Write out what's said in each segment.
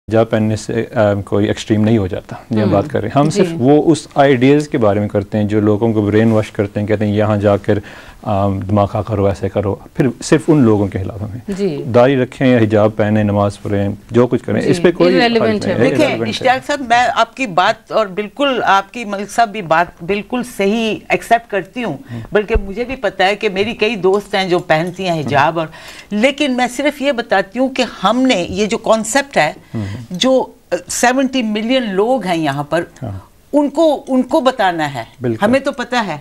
حجاب پہننے سے کوئی ایکسٹریم نہیں ہو جاتا. یہ ہم بات کر رہے ہیں, ہم صرف وہ اس آئیڈیاز کے بارے میں کرتے ہیں جو لوگوں کو برین واش کرتے ہیں, کہتے ہیں یہاں جا کر دماغ خواہ کرو, ایسے کرو. پھر صرف ان لوگوں کے خلاف ہمیں داڑھی رکھیں یا حجاب پہنیں, نماز پڑھیں, جو کچھ کریں, اس پہ کوئی دیکھیں اشتیاق صاحب, میں آپ کی بات اور بالکل آپ کی ملک صاحب بھی بات بالکل صحیح ایکسیپٹ کرتی ہوں, بلکہ مجھے بھی پتہ ہے کہ میری کئی دوست ہیں جو پہنتی ہیں حجاب, اور لیکن میں صرف یہ بتاتی ہوں کہ ہم نے یہ جو کانسیپٹ ہے, جو 70 ملین لوگ ہیں یہاں پر, ان کو بتانا ہے. ہمیں تو پتہ ہے,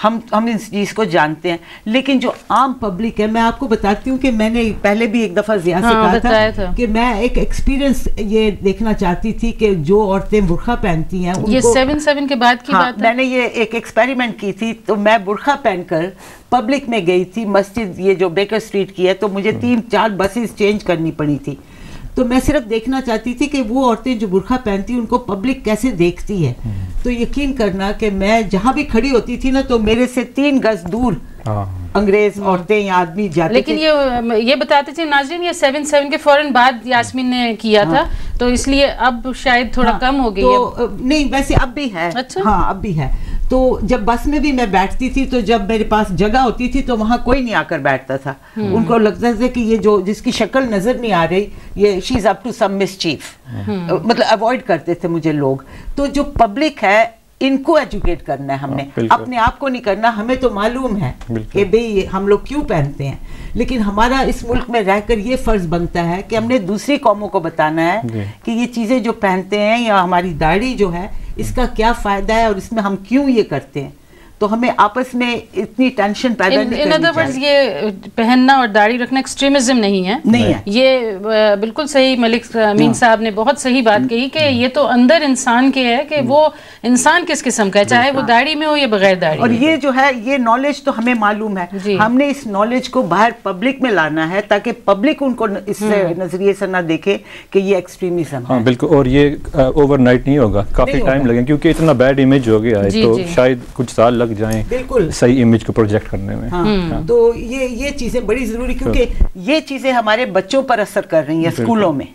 ہم اس چیز کو جانتے ہیں, لیکن جو عام پبلک ہے, میں آپ کو بتاتی ہوں کہ میں نے پہلے بھی ایک دفعہ ضیاء سے کہا تھا کہ میں ایک ایکسپیرینس یہ دیکھنا چاہتی تھی کہ جو عورتیں برقع پہنتی ہیں, یہ 7/7 کے بعد کی بات ہے, میں نے یہ ایک ایکسپیریمنٹ کی تھی. تو میں برقع پہن کر پبلک میں گئی تھی, مسجد یہ جو بیکر اسٹریٹ کی ہے, تو مجھے 3-4 بسز چینج کرنی پڑی تھی. تو میں صرف دیکھنا چاہتی تھی کہ وہ عورتیں جو برقع پہنتی ہیں ان کو پبلک کیسے دیکھتی ہے. تو یقین کرنا کہ میں جہاں بھی کھڑی ہوتی تھی نا, تو میرے سے 3 گز دور انگریز عورتیں یا آدمی جاتے تھے. لیکن یہ بتاتے تھے ناظرین, یہ 7/7 کے فوراً بعد یاسمین نے کیا تھا, تو اس لیے اب شاید تھوڑا کم ہو گئی ہے. نہیں ویسے اب بھی ہے, ہاں اب بھی ہے. تو جب بس میں بھی میں بیٹھتی تھی, تو جب میرے پاس جگہ ہوتی تھی تو وہاں کوئی نہیں آ کر بیٹھتا تھا. ان کو لگتا تھا کہ یہ جو جس کی شکل نظر نہیں آ رہی, یہ شی از اپ ٹو سم مسچیف, مطلب اوائڈ کرتے تھے مجھے لوگ. تو جو پبلک ہے ان کو ایجوکیٹ کرنا ہے ہم نے, اپنے آپ کو نہیں کرنا. ہمیں تو معلوم ہے کہ بھئی ہم لوگ کیوں پہنتے ہیں, لیکن ہمارا اس ملک میں رہ کر یہ فرض بنتا ہے کہ ہم نے دوسری قوموں کو بتانا ہے کہ یہ چیزیں جو پہنتے ہیں یا ہماری داڑھی جو ہے اس کا کیا فائدہ ہے اور اس میں ہم کیوں یہ کرتے ہیں. تو ہمیں آپس میں اتنی ٹینشن پیدا نہیں کرنی چاہیے. یہ پہننا اور داڑھی رکھنا ایکسٹریمزم نہیں ہے, یہ بالکل صحیح. ملک امین صاحب نے بہت صحیح بات کہی کہ یہ تو اندر انسان کے ہے کہ وہ انسان کس قسم کا ہے, چاہے وہ داڑھی میں ہو یا بغیر داڑھی. اور یہ جو ہے یہ نالج تو ہمیں معلوم ہے, ہم نے اس نالج کو باہر پبلک میں لانا ہے تاکہ پبلک ان کو اس نظریے سے نہ دیکھے کہ یہ ایکسٹریمزم ہے. بالکل, اور یہ اوور نائٹ نہیں ہوگا, کافی ٹائم لگے, کیونکہ اتنا بیڈ امیج ہو گیا ہے, تو شاید کچھ سال لگ جائیں بالکل صحیح امیج کو پروجیکٹ کرنے میں. تو یہ چیزیں بڑی ضروری, کیونکہ یہ چیزیں ہمارے بچوں پر اثر کر رہی ہیں اسکولوں میں.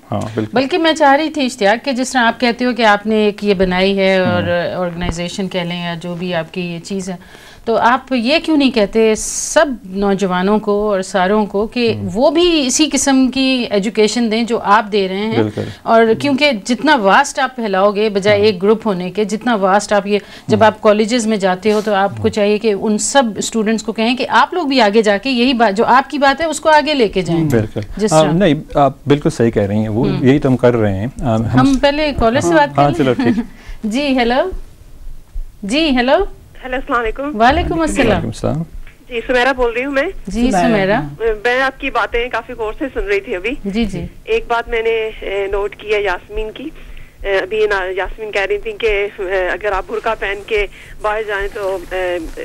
بلکہ میں چاہ رہی تھی اشتیاق کہ جس طرح آپ کہتے ہو کہ آپ نے ایک یہ بنائی ہے اور آرگنائزیشن کہہ لیں یا جو بھی آپ کی یہ چیز ہے, تو آپ یہ کیوں نہیں کہتے سب نوجوانوں کو اور ساروں کو کہ وہ بھی اسی قسم کی ایجوکیشن دیں جو آپ دے رہے ہیں. اور کیونکہ جتنا واسٹ آپ پھیلاؤ گے بجائے ایک گروپ ہونے کے, جتنا واسٹ آپ یہ جب آپ کالجز میں جاتے ہو تو آپ کو چاہیے کہ ان سب اسٹوڈنٹس کو کہیں کہ آپ لوگ بھی آگے جا کے یہی بات جو آپ کی بات ہے اس کو آگے لے کے جائیں. نہیں آپ بالکل صحیح کہہ رہی ہیں, وہ یہی تو ہم کر رہے ہیں. ہم پہلے کالر سے بات کریں. چلو ٹھیک. جی ہیلو. جی ہیلو. ہیلو السلام علیکم. وعلیکم السلام. جی سمیرا بول رہی ہوں میں. جی سمیرا, میں آپ کی باتیں کافی غور سے سن رہی تھی ابھی. جی جی. ایک بات میں نے نوٹ کی ہے یاسمین کی, ابھی یاسمین کہہ رہی تھی کہ اگر آپ برقع پہن کے باہر جائیں تو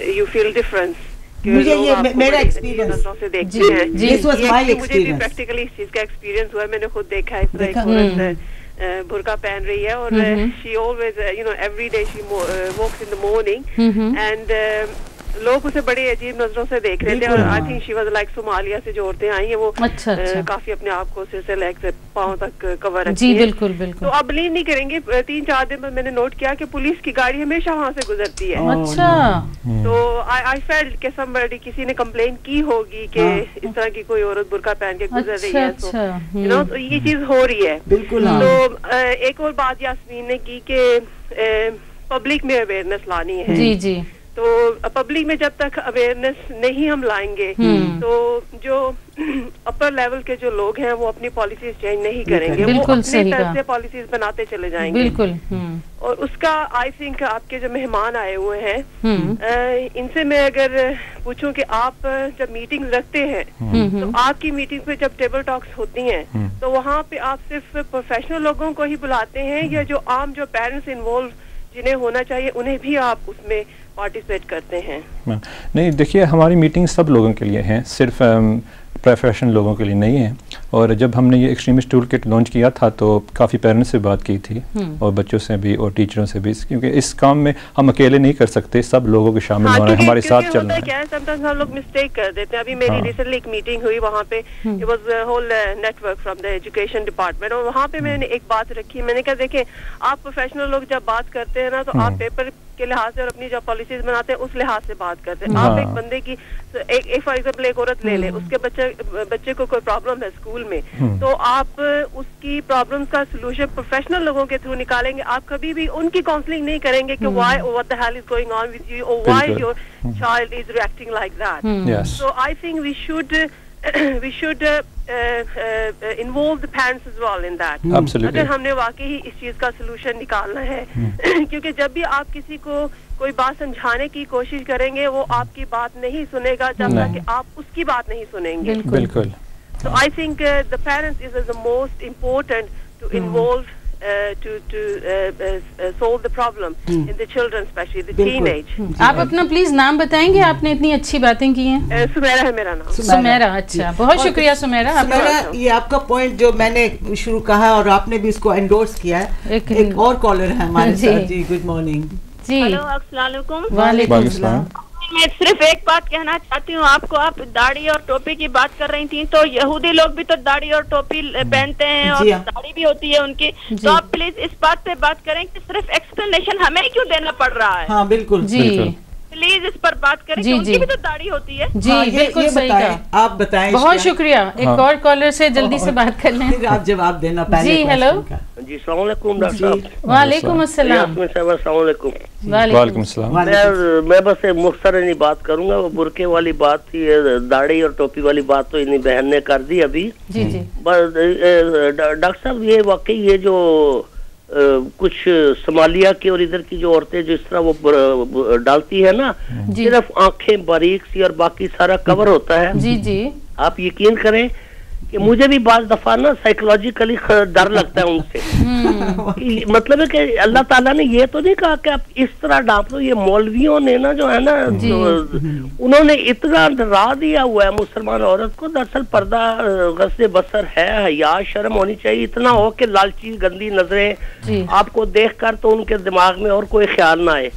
یو فیل ڈفرنس. مجھے یہ میرا ایکسپیرینس سے دیکھتے ہیں, مجھے بھی پریکٹیکلی اس چیز کا ایکسپیرینس ہوا ہے, میں نے خود دیکھا ہے. اس طرح برقع پہن رہی ہے اور she always every day she walks in the morning and لوگ اسے بڑے عجیب نظروں سے دیکھ رہے تھے. اور I think she was like Somalia سے جو عورتیں آئی ہیں وہ کافی اپنے آپ کو سر سے لیگ سے پاؤں تک کور رکھتی ہیں. جی بالکل بالکل. تو آپ بلیو نہیں کریں گے, 3-4 دن بعد میں نے نوٹ کیا کہ پولیس کی گاڑی ہمیشہ وہاں سے گزرتی ہے. اچھا. تو آئی فیلٹ کہ somebody کسی نے کمپلین کی ہوگی کہ اس طرح کی کوئی عورت برقع پہن کے گزر رہی ہے. تو یہ چیز ہو رہی ہے. تو ایک اور بات یاسمین نے کی کہ پبلک میں اویئرنیس لانی ہے. جی جی. تو پبلک میں جب تک اویئرنیس نہیں ہم لائیں گے تو جو اپر لیول کے جو لوگ ہیں وہ اپنی پالیسیز چینج نہیں کریں گے, وہ اپنے طرف سے پالیسیز بناتے چلے جائیں گے. بالکل. اور اس کا آئی تھنک آپ کے جو مہمان آئے ہوئے ہیں ان سے میں اگر پوچھوں کہ آپ جب میٹنگ رکھتے ہیں تو آپ کی میٹنگ پہ جب ٹیبل ٹاکس ہوتی ہیں تو وہاں پہ آپ صرف پروفیشنل لوگوں کو ہی بلاتے ہیں یا جو عام جو پیرنٹس انوالو جنہیں ہونا چاہیے انہیں بھی آپ اس میں پارٹیسپیٹ کرتے ہیں؟ نہیں دیکھیے, ہماری میٹنگ سب لوگوں کے لیے ہیں, صرف پروفیشنل لوگوں کے لیے نہیں ہے. اور جب ہم نے یہ ایکسٹریمسٹ ٹول کٹ لانچ کیا تھا تو کافی پیرنٹس سے بات کی تھی اور بچوں سے بھی اور ٹیچروں سے بھی، کیونکہ اس کام میں ہم اکیلے نہیں کر سکتے، سب لوگوں کو شامل ہونا ہے، ہمارے ساتھ چلنا ہے. کیا ہے سمٹائمز ہم لوگ مسٹیک کر دیتے ہیں. ابھی میری ریسنٹلی ایک میٹنگ ہوئی، وہاں پہ it was whole network from the education department, اور وہاں پہ میں نے ایک بات رکھی. میں نے کہا دیکھیں آپ پروفیشنل لوگ جب بات کرتے ہیں نا تو آپ پیپر کے لحاظ سے اور اپنی جو پالیسیز بناتے ہیں اس لحاظ سے بات کرتے ہیں. آپ ایک بندے کی فار ایگزامپل ایک عورت لے لیں، اس کے بچے کو کوئی پرابلم ہے اسکول میں، تو آپ اس کی پرابلم کا سولوشن پروفیشنل لوگوں کے تھرو نکالیں گے. آپ کبھی بھی ان کی کاؤنسلنگ نہیں کریں گے کہ Y what the hell is going on with you or why your child is reacting like that. So I think we should involve the parents as well in that. اگر ہم نے واقعی اس چیز کا سولوشن نکالنا ہے، کیونکہ جب بھی آپ کسی کو کوئی بات سمجھانے کی کوشش کریں گے وہ آپ کی بات نہیں سنے گا جب تک کہ آپ اس کی بات نہیں سنیں گے. بالکل. So I think the parents is the most important to involve to solve the problem in the children, especially the teenage. آپ اپنا پلیز نام بتائیں گے؟ آپ نے اتنی اچھی باتیں کی ہیں. سمیرا ہے میرا نام. سمیرا، اچھا بہت شکریہ سمیرا. یہ آپ کا پوائنٹ جو میں نے شروع کہا اور آپ نے بھی اس کو انڈورس کیا ہے. ایک اور کالر ہے ہمارے ساتھ. جی گڈ مارننگ. جی ہیلو السلام علیکم. وعلیکم السلام. میں صرف ایک بات کہنا چاہتی ہوں آپ کو. آپ داڑھی اور ٹوپی کی بات کر رہی تھیں، تو یہودی لوگ بھی تو داڑھی اور ٹوپی پہنتے ہیں اور داڑھی بھی ہوتی ہے ان کی. تو آپ پلیز اس بات پہ بات کریں کہ صرف ایکسپلینیشن ہمیں کیوں دینا پڑ رہا ہے. ہاں بالکل جی پلیز اس پر بات کریں کہ ان کی بھی تو داڑھی ہوتی ہے. جی بالکل صحیح کہا. آپ بتائیں. بہت شکریہ. ایک اور کالر سے جلدی سے بات کر لیں. آپ جواب دینا پہلے. جی ہیلو. جی السلام علیکم ڈاکٹر صاحب. وعلیکم السلام. السلام علیکم. وعلیکم السلام. میں بس مختصر بات کروں گا. وہ برقعے والی بات تھی، داڑھی اور ٹوپی والی بات تو انہیں بہن نے کر دی ابھی. جی جی. بس ڈاکٹر صاحب یہ واقعی یہ جو کچھ صومالیہ کی اور ادھر کی جو عورتیں جو اس طرح وہ ڈالتی ہے نا، صرف آنکھیں باریک سی اور باقی سارا کور ہوتا ہے. جی جی. آپ یقین کریں کہ مجھے بھی بعض دفعہ نا سائیکولوجیکلی ڈر لگتا ہے ان سے. مطلب ہے کہ اللہ تعالیٰ نے یہ تو نہیں کہا کہ آپ اس طرح ڈانپ دو. یہ مولویوں نے نا جو ہے نا انہوں نے اتنا ڈرا دیا ہوا ہے مسلمان عورت کو. دراصل پردہ غض بصر ہے، حیا شرم ہونی چاہیے. اتنا ہو کہ لالچی گندی نظریں آپ کو دیکھ کر تو ان کے دماغ میں اور کوئی خیال نہ آئے.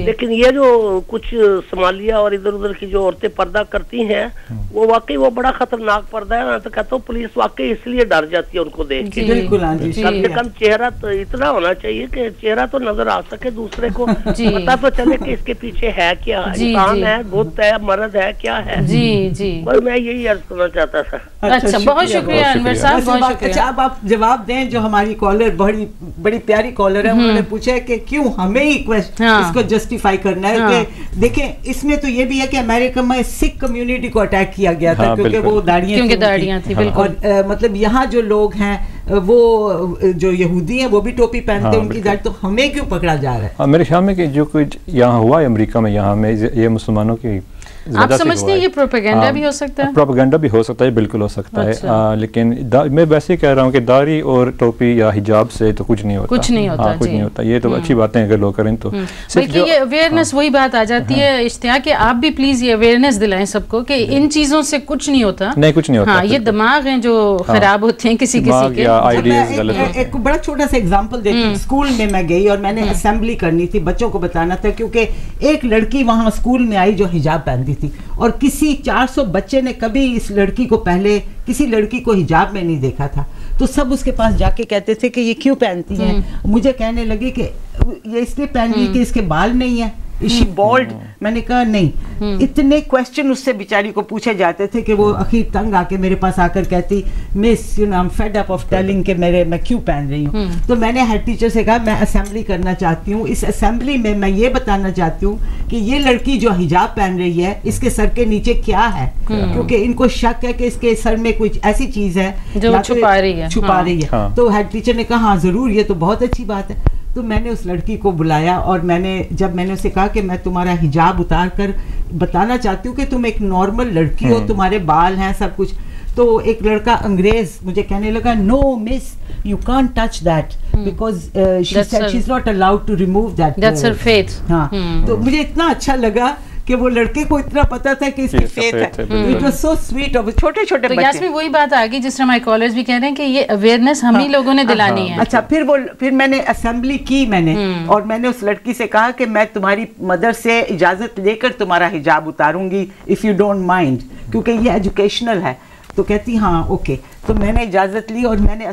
لیکن یہ جو کچھ صومالیہ اور ادھر ادھر کی جو عورتیں پردہ کرتی ہیں وہ واقعی وہ بڑا خطرناک پردہ ہے. میں تو کہتا ہوں پولیس واقعی اس لیے ڈر جاتی ہے ان کو دیکھ کے. کم سے کم چہرہ تو اتنا ہونا چاہیے کہ چہرہ تو نظر آ سکے دوسرے کو، پتا تو چلے کہ اس کے پیچھے ہے کیا، انسان ہے، بت ہے، مرد ہے، کیا ہے. جی جی. میں یہی عرض کرنا چاہتا تھا. اچھا بہت شکریہ انور صاحب، بہت شکریہ. اچھا اب آپ جواب دیں. جو ہماری کالر بڑی پیاری کالر ہے، انہوں نے پوچھا ہے کہ کیوں ہمیں ہی اس کو جسٹیفائی کرنا ہے. کہ دیکھیں اس میں تو یہ بھی ہے کہ امریکہ میں سکھ کمیونٹی کو اٹیک کیا گیا تھا کیونکہ وہ داڑیاں تھیں. اور مطلب یہاں جو لوگ ہیں وہ جو یہودی ہیں وہ بھی ٹوپی پہنتے ہیں، ان کی داڑھی. تو ہمیں کیوں پکڑا جا رہا ہے؟ میرے خیال میں کہ جو کچھ یہاں ہوا ہے امریکہ میں، یہاں میں یہ مسلمانوں کی آپ سمجھتے ہیں یہ پروپیگنڈا بھی ہو سکتا ہے؟ پروپیگنڈا بھی ہو سکتا ہے، بالکل ہو سکتا ہے. لیکن میں ویسے ہی کہہ رہا ہوں کہ داڑھی اور ٹوپی یا حجاب سے تو کچھ نہیں ہوتا. کچھ نہیں ہوتا. یہ تو اچھی باتیں اگر لوگ کریں تو. بلکہ یہ اویئرنیس وہی بات آ جاتی ہے اشتیاق کہ آپ بھی پلیز یہ اویئرنیس دلائیں سب کو کہ ان چیزوں سے کچھ نہیں ہوتا. نہیں کچھ نہیں ہوتا. ہاں یہ دماغ ہیں جو خراب ہوتے ہیں کسی کے. ایک بڑا چھوٹا سا ایگزامپل دیکھیں. اسکول میں گئی اور میں نے اسمبلی کرنی تھی، بچوں کو بتانا تھا، کیونکہ ایک لڑکی وہاں اسکول میں آئی جو حجاب پہنتی تھی اور کسی 400 بچے نے کبھی اس لڑکی کو پہلے کسی لڑکی کو حجاب میں نہیں دیکھا تھا. تو سب اس کے پاس جا کے کہتے تھے کہ یہ کیوں پہنتی ہے. مجھے کہنے لگی کہ یہ اس لیے پہن رہی کہ اس کے بال نہیں ہیں. شی بالڈ. میں نے کہا نہیں. اتنے کوشچن اس سے بیچاری کو پوچھے جاتے تھے کہ وہ اخیر تنگ آ کے میرے پاس آ کر کہتی miss you know I am fed up of telling کہ میں کیوں پہن رہی ہوں. تو میں نے ہیڈ ٹیچر سے کہا میں اسمبلی کرنا چاہتی ہوں. اس اسمبلی میں یہ بتانا چاہتی ہوں کہ یہ لڑکی جو حجاب پہن رہی ہے اس کے سر کے نیچے کیا ہے، کیونکہ ان کو شک ہے کہ اس کے سر میں کچھ ایسی چیز ہے جو چھپا رہی ہے. تو ہیڈ ٹیچر نے کہا ہاں ضرور، یہ تو بہت اچھی بات ہے. تو میں نے اس لڑکی کو بلایا اور جب میں نے اسے کہا کہ میں تمہارا حجاب اتار کر بتانا چاہتی ہوں کہ تم ایک نارمل لڑکی ہو، تمہارے بال ہیں سب کچھ. تو ایک لڑکا انگریز مجھے کہنے لگا نو مس you can't touch that because she said she's not allowed to remove that. That's her faith. ہاں. تو مجھے اتنا اچھا لگا کہ وہ لڑکے کو اتنا پتا تھا کہ اس کی فیتھ ہے. It was so sweet. اور چھوٹے چھوٹے بچے. تو یاسمین وہی بات آ گئی جس طرح ہمارے کالرز بھی کہہ رہے ہیں کہ یہ اویئرنیس ہم ہی لوگوں نے دلانی ہے. اچھا پھر میں نے اسمبلی کی اور میں نے اس لڑکی سے کہا کہ میں تمہاری مدر سے اجازت لے کر تمہارا حجاب اتاروں گی if you don't mind, کیونکہ یہ ایجوکیشنل ہے. تو کہتی ہاں اوکے. تو میں نے اجازت لی اور میں نے